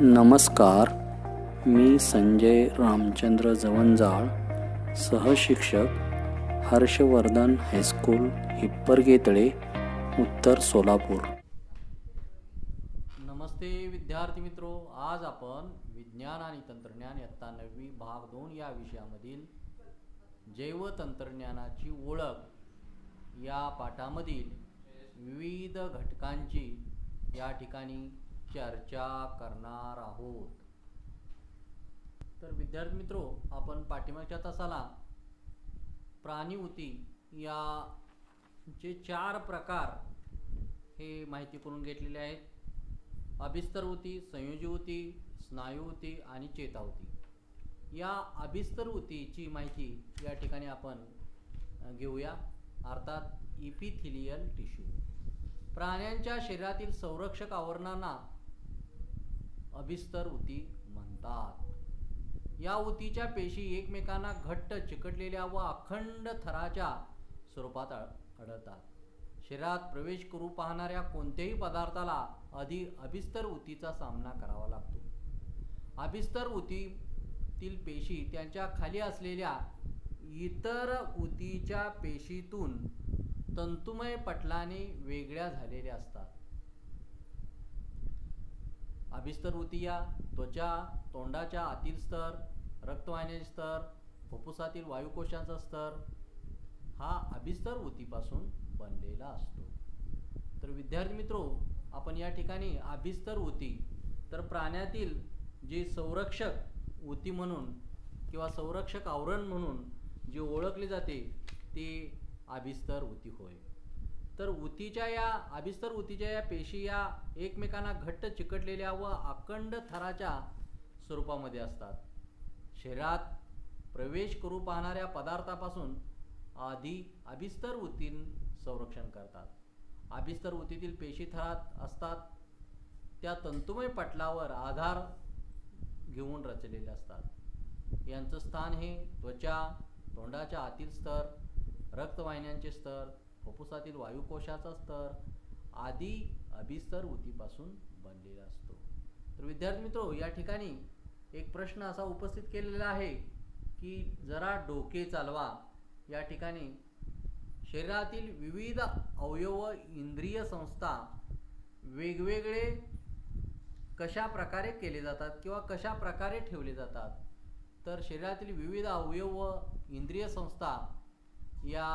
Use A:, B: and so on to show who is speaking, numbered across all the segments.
A: नमस्कार, मी संजय रामचंद्र जवंजाळ, सहशिक्षक हर्षवर्धन हायस्कूल हिप्परगेतळे, उत्तर सोलापूर.
B: नमस्ते विद्यार्थी मित्रो, आज आपण विज्ञान आणि तंत्रज्ञान इयत्ता 9वी भाग 2 या विषयामधील जैवतंत्रज्ञानाची ओळख या पाठामधील विविध घटकांची या ठिकाणी चर्चा करणार आहोत. तर विद्यार्थी मित्रो, आपण पाठीमागच्या तासाला प्राणिऊती या चे 4 प्रकार हे माहिती करून घेतलेले आहेत. अभिस्तरऊती, संयोजी ऊती, स्नायूऊती आणि चेताऊती. या अभिस्तरऊतीची माहिती या ठिकाणी आपण घेऊया, अर्थात इपिथिलियल टिश्यू. प्राण्यांच्या शरीरातील संरक्षक आवरणांना अभिस्तर ऊती म्हणतात. या ऊतीच्या पेशी एकमेकांना घट्ट चिकटलेल्या व अखंड थराच्या स्वरूपात आढळतात. शरीरात प्रवेश करू पाहणाऱ्या कोणत्याही पदार्थाला अभिस्तर ऊतीचा सामना करावा लागतो. अभिस्तर ऊतीतील पेशी त्यांच्या खाली असलेल्या इतर ऊतीच्या पेशीतून तंतुमय पटलाने वेगळ्या झालेल्या असतात. अभिस्तर ऊती या त्वचा, तोंडाच्या आतील स्तर, रक्तवाहिन्याचे स्तर, फुफ्फुसातील वायुकोशांचा स्तर हा अभिस्तर ऊतीपासून बनलेला असतो. तर विद्यार्थी मित्रो, आपण या ठिकाणी अभिस्तर ऊती तर प्राण्यातील जे संरक्षक ऊती म्हणून किंवा संरक्षक आवरण म्हणून जे ओळखले जाते ते अभिस्तर ऊती होय. तर अभिस्तर ऊतीच्या या पेशी या एकमेकांना घट्ट चिकटलेल्या व अखंड थराच्या स्वरूपामध्ये असतात. शरीरात प्रवेश करू पाहणाऱ्या पदार्थापासून अभिस्तर ऊती संरक्षण करतात. अभिस्तर ऊतीतील पेशी थरात असतात त्या तंतुमय पटलावर आधार घेऊन रचलेले असतात. यांचं स्थान हे त्वचा, तोंडाच्या आतील स्तर, रक्तवाहिन्यांचे स्तर, फुफ्फुसातील वायुकोशाचा स्तर आदी अभिस्तर ऊतीपासून बनलेला असतो. तर विद्यार्थी मित्रो, या ठिकाणी एक प्रश्न असा उपस्थित केलेला आहे की जरा डोके चालवा. या ठिकाणी शरीरातील विविध अवयव, इंद्रिय संस्था वेगवेगळे कशा प्रकारे केले जातात किंवा कशा प्रकारे ठेवले जातात. तर शरीरातील विविध अवयव व इंद्रिय संस्था या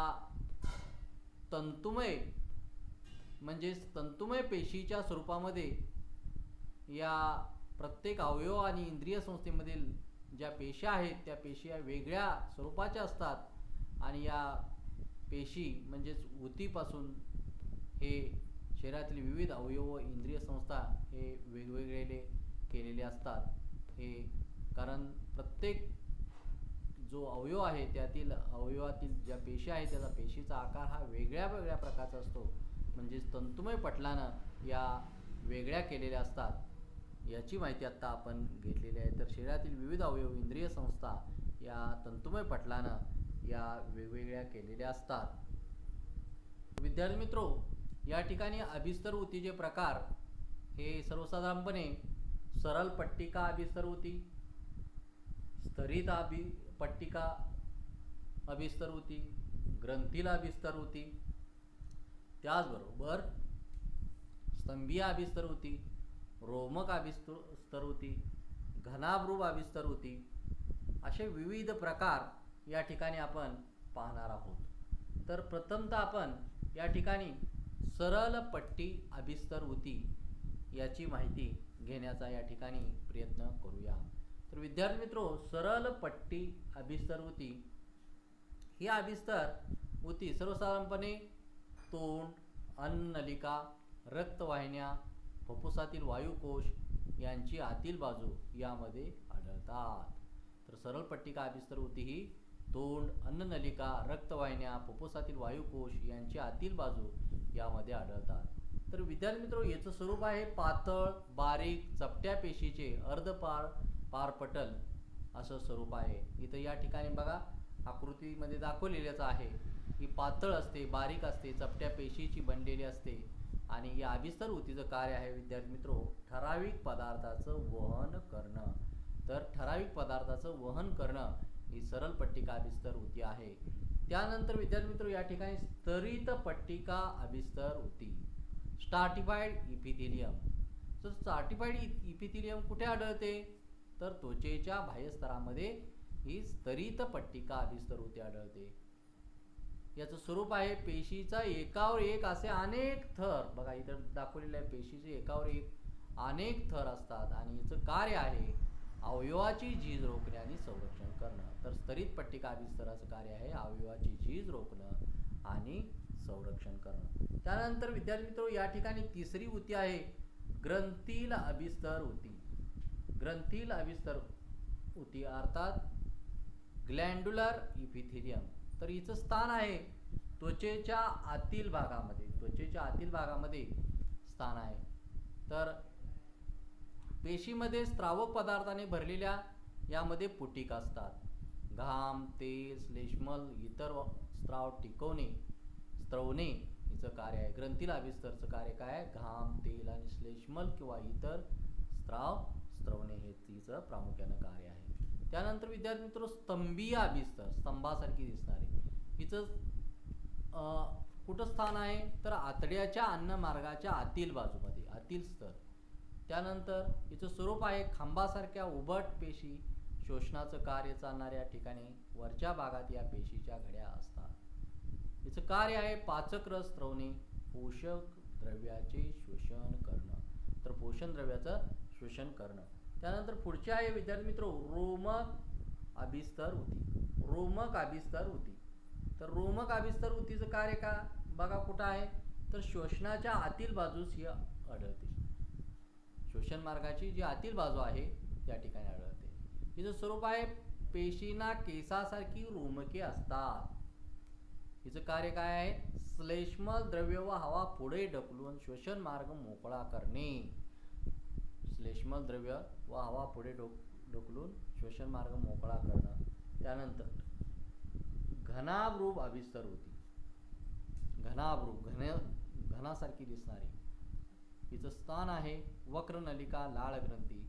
B: तंतुमय पेशीच्या स्वरूपामध्ये या प्रत्येक अवयव आणि इंद्रिय संस्थेमधील ज्या पेशी आहेत त्या पेशी या वेगळ्या स्वरूपाच्या असतात आणि या पेशी म्हणजेच ऊतीपासून हे शरीरातील विविध अवयव व इंद्रिय संस्था हे वेगवेगळे केलेले असतात. हे कारण प्रत्येक जो अवयव आहे त्यातील अवयवातील ज्या पेशी आहेत त्याचा पेशीचा आकार हा वेगळ्या वेगळ्या प्रकारचा असतो. म्हणजेच तंतुमय पटलानं या वेगळ्या केलेल्या असतात. याची माहिती आत्ता आपण घेतलेली आहे. तर शरीरातील विविध अवयव, इंद्रिय संस्था या तंतुमय पटलानं या वेगवेगळ्या केलेल्या असतात. विद्यार्थी मित्रो, या ठिकाणी अभिस्तर ऊतीचे प्रकार हे सर्वसाधारणपणे सरळ पट्टिका अभिस्तर ऊती, स्तरित पट्टिका अभिस्तर ऊती, ग्रंथील अभिस्तर ऊती, त्याचबरोबर स्तंभीय अभिस्तर ऊती, रोमक अभिस्तर ऊती, घनाभ्रूप अभिस्तर ऊती असे विविध प्रकार या ठिकाणी आपण पाहणार आहोत. तर प्रथमतः आपण या ठिकाणी सरळ पट्टी अभिस्तर ऊती याची माहिती घेण्याचा या ठिकाणी प्रयत्न करूया. तर विद्यार्थी मित्रो, सरळ पट्टी अभिस्तर ऊती ही अभिस्तर ऊती सर्वसाधारणपणे तोंड, अन्ननलिका, रक्तवाहिन्या, फुफ्फुसातील वायुकोश यांची आतील बाजू यामध्ये आढळतात. तर सरळ पट्टिका अभिस्तर ऊती ही तोंड, अन्ननलिका, रक्तवाहिन्या, फुफ्फुसातील वायुकोश यांची आतील बाजू यामध्ये आढळतात. तर विद्यार्थी मित्रो, याचं स्वरूप आहे पातळ, बारीक, चपट्या पेशीचे पारपटल असं स्वरूप आहे. इथं या ठिकाणी बघा आकृतीमध्ये दाखवलेलंच आहे की पातळ असते, बारीक असते, चपट्या पेशीची बनलेली असते आणि या अभिस्तर ऊतीचं कार्य आहे विद्यार्थी मित्रो ठराविक पदार्थाचं वहन करणं. तर ठराविक पदार्थाचं वहन करणं ही सरळ पट्टिका अभिस्तर ऊती आहे. त्यानंतर विद्यार्थी मित्रो या ठिकाणी स्तरित पट्टिका अभिस्तर ऊती स्ट्राटिफाईड इपिथेलियम. तर स्ट्राटिफाईड इपिथेलियम कुठे आढळते तर त्वचेच्या बाह्यस्तरामध्ये ही स्तरित पट्टिका अभिस्तर ऊती आढळते. याचं स्वरूप आहे पेशीचा एकावर एक असे अनेक थर. बघा इतर दाखवलेलं आहे पेशीचे एकावर एक अनेक थर असतात आणि याचं कार्य आहे अवयवाची झीज रोखणे आणि संरक्षण करणं. तर स्तरित पट्टिका अभिस्तराचं कार्य आहे अवयवाची झीज रोखणं आणि संरक्षण करणं. त्यानंतर विद्यार्थी मित्रो या ठिकाणी तिसरी ऊती आहे ग्रंथील अभिस्तर ऊती. ग्रंथील अभिस्तर ऊती अर्थात ग्लँड्युलर इपिथेलियम. तर हिचं स्थान आहे त्वचेच्या आतील भागामध्ये. त्वचेच्या आतील भागामध्ये स्थान आहे. तर पेशीमध्ये स्त्रावक पदार्थाने भरलेल्या यामध्ये पुटिका असतात. घाम, तेल, श्लेष्मल इतर स्त्राव स्त्रवणे हिचं कार्य आहे. ग्रंथील अभिस्तरचं कार्य काय आहे घाम, तेल आणि श्लेष्मल किंवा इतर स्त्राव स्त्रवणे हे तिचं प्रामुख्यानं कार्य आहे. त्यानंतर विद्यार्थी मित्र स्तंभीय अभिस्तर स्तंभासारखी दिसणारी हिचं कुठं स्थान आहे तर आतड्याच्या अन्नमार्गाच्या आतील बाजूमध्ये आतील स्तर. त्यानंतर हिचं स्वरूप आहे खांबासारख्या उभट पेशी शोषणाचं कार्य चालणाऱ्या ठिकाणी वरच्या भागात या पेशीच्या घड्या असतात. हिचं कार्य आहे पाचक रस स्त्रवणे पोषक द्रव्याचे शोषण करणं. तर पोषण द्रव्याचं शोषण करणं. त्यानंतर पुढचे आहे विद्यार्थी मित्र रोमक अभिस्तर ऊती. रोमक अभिस्तर ऊती. तर रोमक अभिस्तर ऊतीचं कार्य का बघा कुठं आहे तर शोषणाच्या आतील बाजूस ही आढळते. शोषण मार्गाची जी आतील बाजू आहे त्या ठिकाणी आढळते. हिचं स्वरूप आहे पेशींना केसासारखी रोमके असतात. हिचं कार्य काय आहे श्लेष्मल द्रव्य व हवा पुढे ढकलून श्वसन मार्ग मोकळा करणे. श्लेष्मल द्रव्य व हवा पुढे ढकलून श्वसन मार्ग मोकळा करणं. त्यानंतर घनाभ्रूप अभिस्तर ऊती. घनाभ्रूप घनासारखी दिसणारी हिचं स्थान आहे वक्रनलिका लाळ ग्रंथी.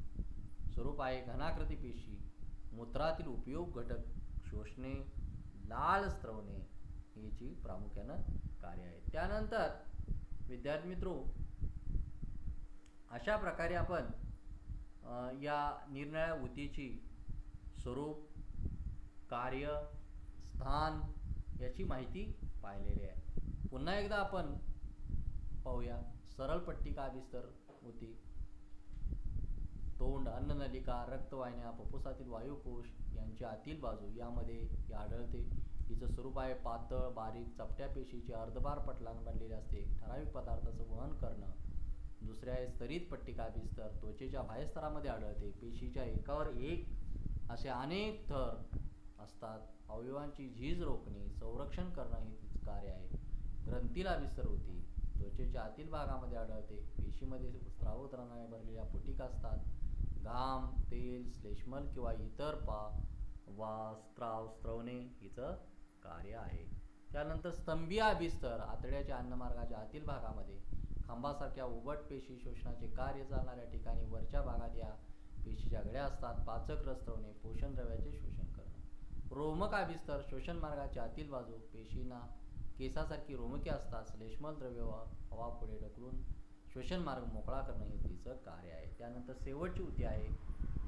B: स्वरूप आहे घनाकृती पेशी मूत्रातील उपयोग घटक शोषणे लाळ स्त्रवणे हिची प्रामुख्यानं कार्य आहे. त्यानंतर विद्यार्थी मित्रो अशा प्रकारे आपण या निरनिराळ्या ऊतीची स्वरूप कार्य स्थान याची माहिती पाहिलेली आहे. पुन्हा एकदा आपण पाहूया सरळ पट्टिका अभिस्तर ऊती तोंड अन्ननलिका रक्तवाहिन्या फुफ्फुसातील वायुकोश यांच्या आतील बाजू यामध्ये आढळते. हिचं स्वरूप आहे पातळ बारीक चपट्या पेशीचे अर्धभार पटलान बनलेले असते. ठराविक पदार्थाचं वहन करणं. दुसरे आहे स्तरित पट्टिका अभिस्तर त्वचेच्या बाह्यस्तरामध्ये आढळते. पेशीच्या एकावर एक असे अनेक थर असतात. अवयवांची झीज रोखणे संरक्षण करणं हे तिचं कार्य आहे. ग्रंथील अभिस्तर ऊती त्वचेच्या आतील भागामध्ये आढळते. पेशीमध्ये स्त्रावोत्राने भरलेल्या पुटिका असतात. घाम, तेल, श्लेष्मल किंवा इतर स्त्राव स्त्रवणे हिचं कार्य आहे. त्यानंतर स्तंभीय अभिस्तर आतड्याच्या अन्नमार्गाच्या आतील भागामध्ये खांबासारख्या उभट पेशी शोषणाचे कार्य चालणाऱ्या ठिकाणी वरच्या भागात या पेशीच्या घड्या असतात. पाचक रस स्त्रवणे पोषण द्रव्याचे शोषण करणं. रोमक अभिस्तर शोषण मार्गाच्या आतील बाजू पेशींना केसासारखी रोमके असतात. श्लेष्मल द्रव्य हवा पुढे ढकलून श्वसन मार्ग मोकळा करणं हे तिचं कार्य आहे. त्यानंतर शेवटची ऊती आहे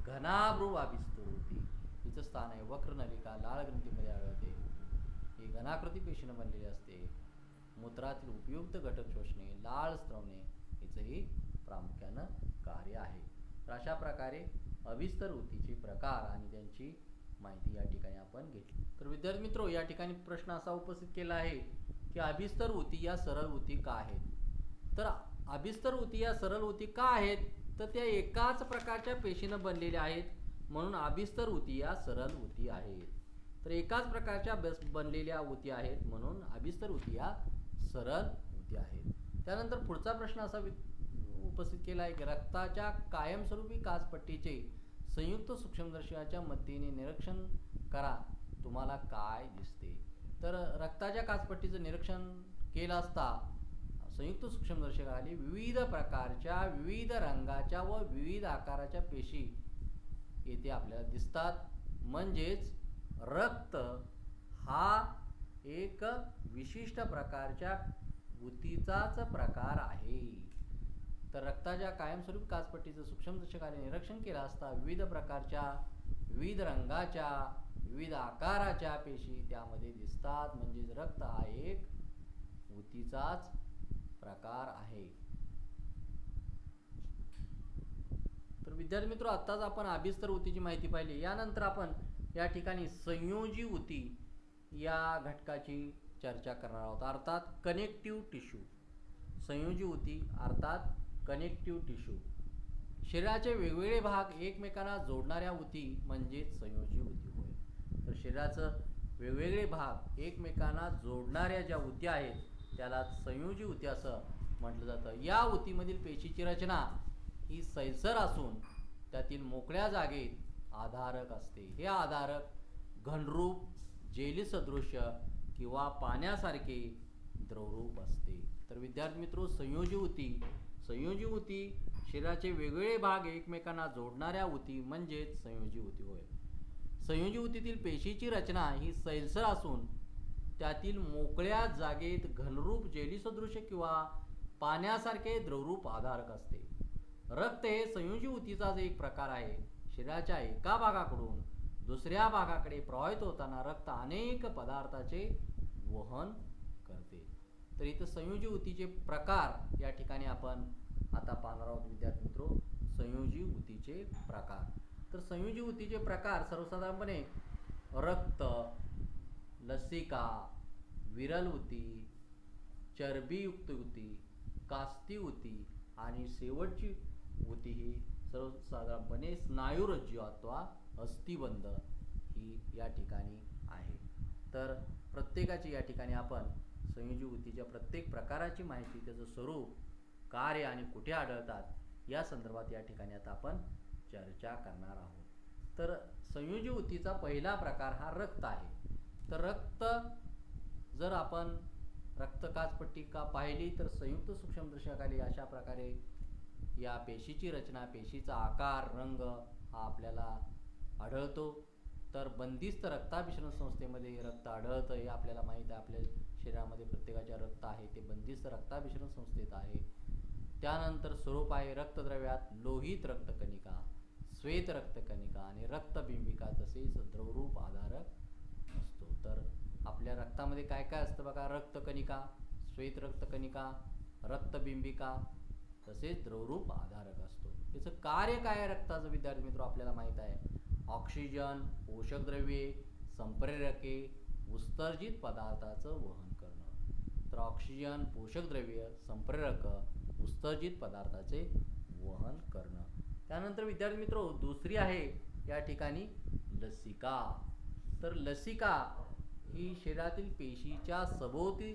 B: घनाभ्रूप अभिस्तर ऊती. हिचं स्थान आहे वक्रनलिका लाळ ग्रंथीमध्ये आढळते. ही घनाकृती पेशीनं बनलेली असते. मूत्रातील उपयुक्त घटक शोषणे लाळ स्त्रवणे हिचंही प्रामुख्यानं कार्य आहे. तर अशा प्रकारे अभिस्तर ऊतीचे प्रकार आणि त्यांची माहिती या ठिकाणी आपण घेतली. तर विद्यार्थी मित्रो या ठिकाणी प्रश्न असा उपस्थित केला आहे की अभिस्तर ऊती या सरळ ऊती का आहेत. तर अभिस्तर ऊती या सरळ ऊती का आहेत तर त्या एकाच प्रकारच्या पेशीनं बनलेल्या आहेत म्हणून अभिस्तर ऊती या सरळ ऊती आहेत. तर एकाच प्रकारच्या बनलेल्या ऊती आहेत म्हणून अभिस्तर ऊती या सरळ ऊती आहेत. त्यानंतर पुढचा प्रश्न असा उपस्थित केला आहे की रक्ताच्या कायमस्वरूपी काचपट्टीचे संयुक्त सूक्ष्मदर्शकाच्या मदतीने निरीक्षण करा तुम्हाला काय दिसते. तर रक्ताच्या काचपट्टीचं निरीक्षण केलं असता संयुक्त सूक्ष्मदर्शकाखाली विविध प्रकारच्या, विविध रंगाच्या व विविध आकाराच्या पेशी येथे आपल्याला दिसतात. म्हणजेच रक्त हा एक विशिष्ट प्रकारच्या ऊतीचाच प्रकार आहे. तर रक्ताच्या कायमस्वरूपी काचपट्टीचं सूक्ष्मदर्शकाने निरीक्षण केलं असता विविध प्रकारच्या, विविध रंगाच्या, विविध आकाराच्या पेशी त्यामध्ये दिसतात. म्हणजेच रक्त हा एक ऊतीचाच प्रकार आहे. तर विद्यार्थी मित्र, आत्ताच आपण अभिस्तर ऊतीची माहिती पाहिली. यानंतर आपण या ठिकाणी संयोजी ऊती या घटकाची चर्चा करणार आहोत, अर्थात कनेक्टिव्ह टिश्यू. संयोजी ऊती अर्थात कनेक्टिव्ह टिश्यू. शरीराचे वेगवेगळे भाग एकमेकांना जोडणाऱ्या ऊती म्हणजेच संयोजी ऊती होय. तर शरीराचं वेगवेगळे भाग एकमेकांना जोडणाऱ्या ज्या ऊती आहेत त्याला संयोजी ऊती असं म्हटलं जातं. या ऊतीमधील पेशीची रचना ही सैलसर असून त्यातील मोकळ्या जागेत आधारक असते. हे आधारक घनरूप, जेली सदृश्य किंवा पाण्यासारखे द्रवरूप असते. तर विद्यार्थी मित्रो, संयोजी ऊती शरीराचे वेगवेगळे भाग एकमेकांना जोडणाऱ्या ऊती म्हणजेच संयोजी ऊती होय. संयोजी ऊतीतील पेशीची रचना ही सैलसर असून त्यातील मोकळ्या जागेत घनरूप, जेली सदृश्य किंवा पाण्यासारखे द्रवरूप आधारक असते. रक्त हे संयोजी ऊतीचाच एक प्रकार आहे. शरीराच्या एका भागाकडून दुसऱ्या भागाकडे प्रवाहित होताना रक्त अनेक पदार्थाचे वहन करते. तर इथं संयोजी ऊतीचे प्रकार या ठिकाणी आपण आता पाहणार आहोत विद्यार्थी मित्रो. संयोजी ऊतीचे प्रकार. तर संयोजी ऊतीचे प्रकार सर्वसाधारणपणे रक्त, लसिका, विरल ऊती, चरबीयुक्त ऊती, कास्ती ऊती आणि शेवटची ऊती ही सर्वसाधारणपणे स्नायुरज्जू अथवा अस्थिबंध ही या ठिकाणी आहे. तर प्रत्येकाची या ठिकाणी आपण संयोजी ऊतीच्या प्रत्येक प्रकाराची माहिती, त्याचं स्वरूप, कार्य आणि कुठे आढळतात या संदर्भात या ठिकाणी आता आपण चर्चा करणार आहोत. तर संयोजी ऊतीचा पहिला प्रकार हा रक्त आहे. तर रक्त जर आपण रक्त काचपट्टिका पाहिली तर संयुक्त सूक्ष्मदर्शकाखाली अशा प्रकारे या पेशीची रचना, पेशीचा आकार, रंग हा आपल्याला आढळतो. तर बंदिस्त रक्ताभिसरण संस्थेमध्ये रक्त आढळतं हे आपल्याला माहीत आहे. आपल्या शरीरामध्ये प्रत्येकाच्या रक्त आहे ते बंदिस्त रक्ताभिसरण संस्थेत आहे. त्यानंतर स्वरूप आहे रक्तद्रव्यात लोहित रक्तकणिका, श्वेत रक्तकणिका आणि रक्तबिंबिका तसेच द्रवरूप आधारक असतो. तर आपल्या रक्तामध्ये काय काय असतं बघा, रक्तकणिका, श्वेत रक्तकणिका, रक्तबिंबिका तसेच द्रवरूप आधारक असतो. याचं कार्य काय आहे रक्ताचं विद्यार्थी मित्र आपल्याला माहीत आहे. ऑक्सिजन, पोषक द्रव्ये, संप्रेरके, उत्सर्जित पदार्थाचं वहन करणं. तर ऑक्सिजन, पोषक द्रव्य, संप्रेरक, उत्सर्जित पदार्थाचे वहन करणं. त्यानंतर विद्यार्थी मित्र दुसरी आहे या ठिकाणी लसिका. तर लसिका ही शरीरातील पेशीच्या सभोवती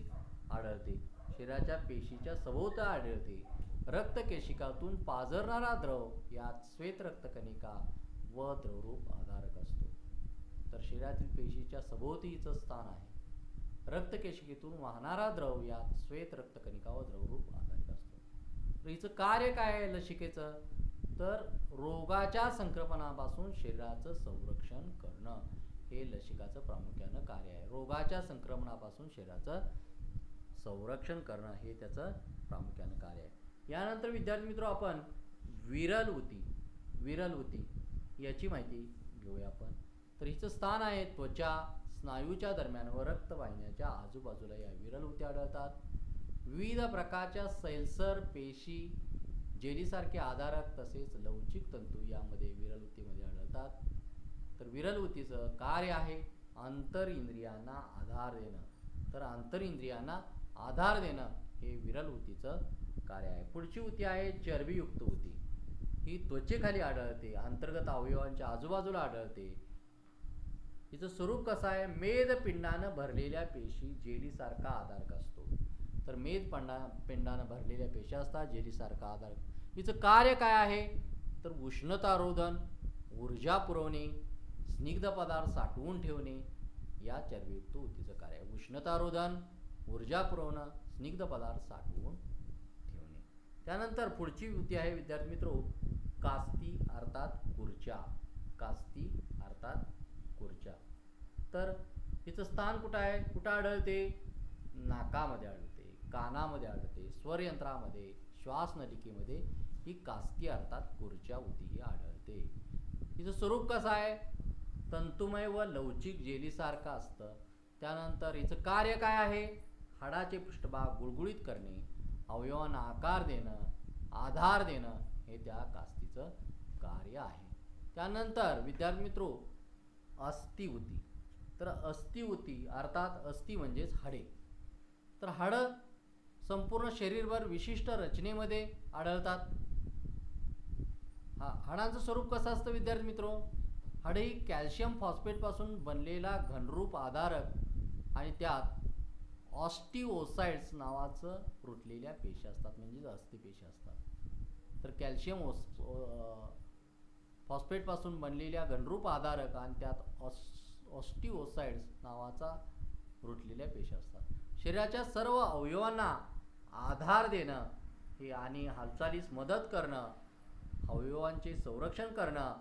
B: आढळते. शरीराच्या पेशीच्या सभोवती आढळते. रक्तकेशिकातून पाझरणारा द्रव यात श्वेत रक्तकणिका व द्रवरूप आधारक असतो. तर शरीरातील पेशीच्या सभोवती हिचं स्थान आहे. रक्तकेशिकेतून वाहणारा द्रव यात श्वेत रक्तकणिका व द्रवरूप आधारक असतो. तर हिचं कार्य काय आहे लसिकेचं, तर रोगाच्या संक्रमणापासून शरीराचं संरक्षण करणं हे लसिकाचं प्रामुख्यानं कार्य आहे. रोगाच्या संक्रमणापासून शरीराचं संरक्षण करणं हे त्याचं प्रामुख्यानं कार्य आहे. यानंतर विद्यार्थी मित्र आपण विरल ऊती याची माहिती घेऊया आपण. तर हिचं स्थान आहे त्वचा, स्नायूच्या दरम्यान व रक्तवाहिन्याच्या आजूबाजूला या विरल ऊती आढळतात. विविध प्रकारच्या सैलसर पेशी, जेलीसारखे आधारक तसेच लवचिक तंतू यामध्ये विरल ऊतीमध्ये आढळतात. तर विरल ऊतीचं कार्य आहे आंतर इंद्रियांना आधार देणं. तर आंतर इंद्रियांना आधार देणं हे विरल ऊतीचं कार्य आहे. पुढची ऊती आहे चरबीयुक्त ऊती. ही त्वचेखाली आढळते, अंतर्गत अवयवांच्या आजूबाजूला आढळते. हिचं स्वरूप कसं आहे, मेदपिंडानं भरलेल्या पेशी जेलीसारखा आधारक असतो. तर मेदपिंडानं भरलेल्या पेशी असतात, जेलीसारखा आधारक. हिचं कार्य काय आहे, तर उष्णतारोधन, ऊर्जा पुरवणे, स्निग्ध पदार्थ साठवून ठेवणे या चरबीयुक्त ऊतीचं कार्य आहे. उष्णतारोधन, ऊर्जा पुरवणं, स्निग्ध पदार्थ साठवून त्यानंतर पुढची युती आहे विद्यार्थी मित्रो, कास्ती अर्थात खुर्च्या. कास्ती अर्थात खुर्च्या. तर हिचं स्थान कुठं आहे, कुठं आढळते? नाकामध्ये आढळते, कानामध्ये आढळते, स्वरयंत्रामध्ये, श्वासनलिकेमध्ये ही कास्ती अर्थात खुर्च्या ऊती ही आढळते. हिचं स्वरूप कसं आहे? तंतुमय व लवचिक जेलीसारखं असतं. त्यानंतर हिचं कार्य काय आहे? हाडाचे पृष्ठभाग गुळगुळीत करणे, अवयवांना आकार देणं, आधार देणं हे त्या कास्तीचं कार्य आहे. त्यानंतर विद्यार्थी मित्रो, अस्थिऊती. तर अस्थिऊती अर्थात अस्थि म्हणजेच हाडे. तर हाडं संपूर्ण शरीरभर विशिष्ट रचनेमध्ये आढळतात. हाडांचं स्वरूप कसं असतं विद्यार्थी मित्रो? हाडे ही कॅल्शियम फॉस्फेटपासून बनलेला घनरूप आधारक आणि त्यात ऑस्टिओसाइड्स नावाचं रुतलेल्या पेशी असतात, म्हणजेच अस्थिपेशी असतात. तर कॅल्शियम फॉस्फेटपासून बनलेल्या घनरूप आधारक आणि त्यात ऑस्टिओसाइड्स नावाचा रुतलेल्या पेशी असतात. शरीराच्या सर्व अवयवांना आधार देणं हे आणि हालचालीस मदत करणं, अवयवांचे संरक्षण करणं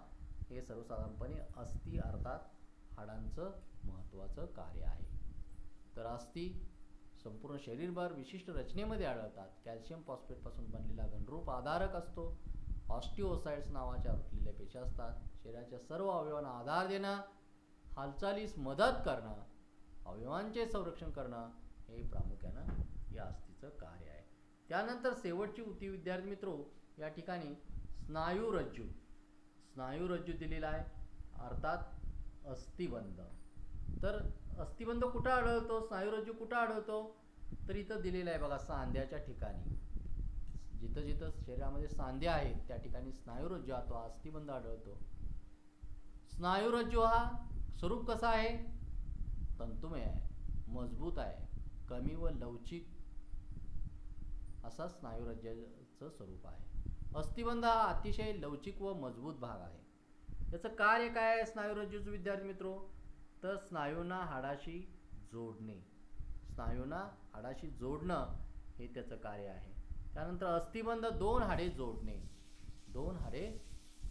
B: हे सर्वसाधारणपणे अस्थि अर्थात हाडांचं महत्त्वाचं कार्य आहे. तर अस्थि संपूर्ण शरीरभर विशिष्ट रचनेमध्ये आढळतात. कॅल्शियम फॉस्फेटपासून बनलेला घनरूप आधारक असतो. ऑस्टिओसाइड्स नावाच्या रुतलेल्या पेशी असतात. शरीराच्या सर्व अवयवांना आधार देणं, हालचालीस मदत करणं, अवयवांचे संरक्षण करणं हे प्रामुख्यानं या अस्थिचं कार्य आहे. त्यानंतर शेवटची ऊती विद्यार्थी मित्रो, या ठिकाणी स्नायुरज्जू. स्नायुरज्जू दिलेला आहे अर्थात अस्थिबंध. तर अस्थिबंध कुठं आढळतो? स्नायुरज्जू कुठं आढळतो? तर इथं दिलेलं आहे बघा, सांध्याच्या ठिकाणी. जिथं जिथं शरीरामध्ये सांधे आहेत त्या ठिकाणी स्नायुरज्जू हा तो अस्थिबंध आढळतो. स्नायुरज्जू हा स्वरूप कसा आहे? तंतुमय आहे, मजबूत आहे, कमी व लवचिक असा स्नायुरज्जूचं स्वरूप आहे. अस्थिबंध हा अतिशय लवचिक व मजबूत भाग आहे. याचं कार्य काय आहे स्नायुरज्जूचं विद्यार्थी मित्रो? तर स्नायूंना हाडाशी जोडणे, स्नायूंना हाडाशी जोडणं हे त्याचं कार्य आहे. त्यानंतर अस्थिबंध दोन हाडे जोडणे, दोन हाडे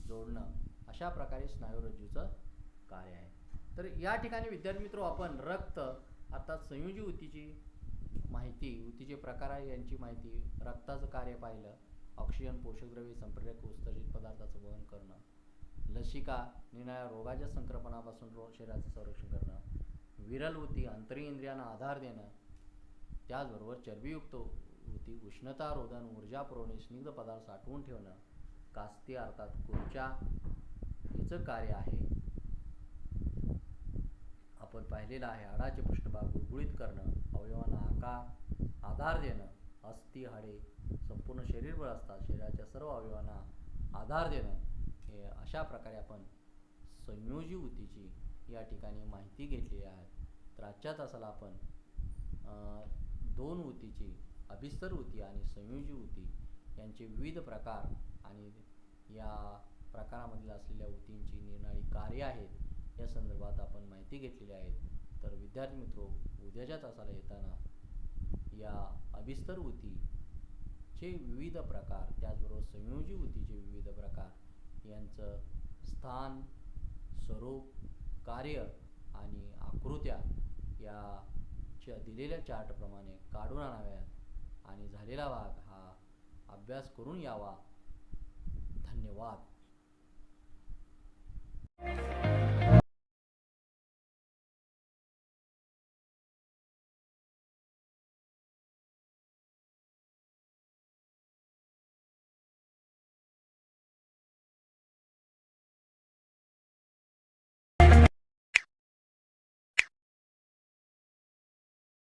B: जोडणं अशा प्रकारे स्नायुरज्जूचं कार्य आहे. तर या ठिकाणी विद्यार्थी मित्रो आपण रक्त अर्थात संयोजी ऊतीची माहिती, ऊतीचे प्रकार आहे यांची माहिती, रक्ताचं कार्य पाहिलं, ऑक्सिजन, पोषकद्रव्ये, संप्रेरक, उत्सर्जित पदार्थाचं वहन करणं, लसिका, निराळ्या रोगाच्या संक्रमणापासून शरीराचं संरक्षण करणं, विरल ऊती, अंतरी इंद्रियांना आधार देणं, त्याचबरोबर चरबीयुक्त ऊती, उष्णता रोधन, ऊर्जा पुरवणे, स्निग्ध पदार्थ साठवून ठेवणं, कास्ती अर्थात खुर्च्या हिचं कार्य आहे. आपण पाहिलेलं आहे. हाडाचे पृष्ठभाग गुळगुळीत करणं, अवयवांना आधार देणं, अस्थि, हाडे संपूर्ण शरीरभर असतात, शरीराच्या सर्व अवयवांना आधार देणं हे अशा प्रकारे आपण संयोजी ऊतीची या ठिकाणी माहिती घेतलेली आहे. तर आजच्या तासाला आपण दोन ऊतीची, अभिस्तर ऊती आणि संयोजी ऊती यांचे विविध प्रकार आणि या प्रकारामधील असलेल्या ऊतींची निरनिराळी कार्य आहेत या संदर्भात आपण माहिती घेतलेली आहे. तर विद्यार्थी मित्रो, उद्याच्या तासाला येताना या अभिस्तर ऊतीचे विविध प्रकार, त्याचबरोबर संयोजी ऊतीचे विविध प्रकार यांचं स्थान, स्वरूप, कार्य आणि आकृत्या या दिलेल्या चार्टप्रमाणे काढून आणाव्यात आणि झालेला भाग हा अभ्यास करून यावा. धन्यवाद.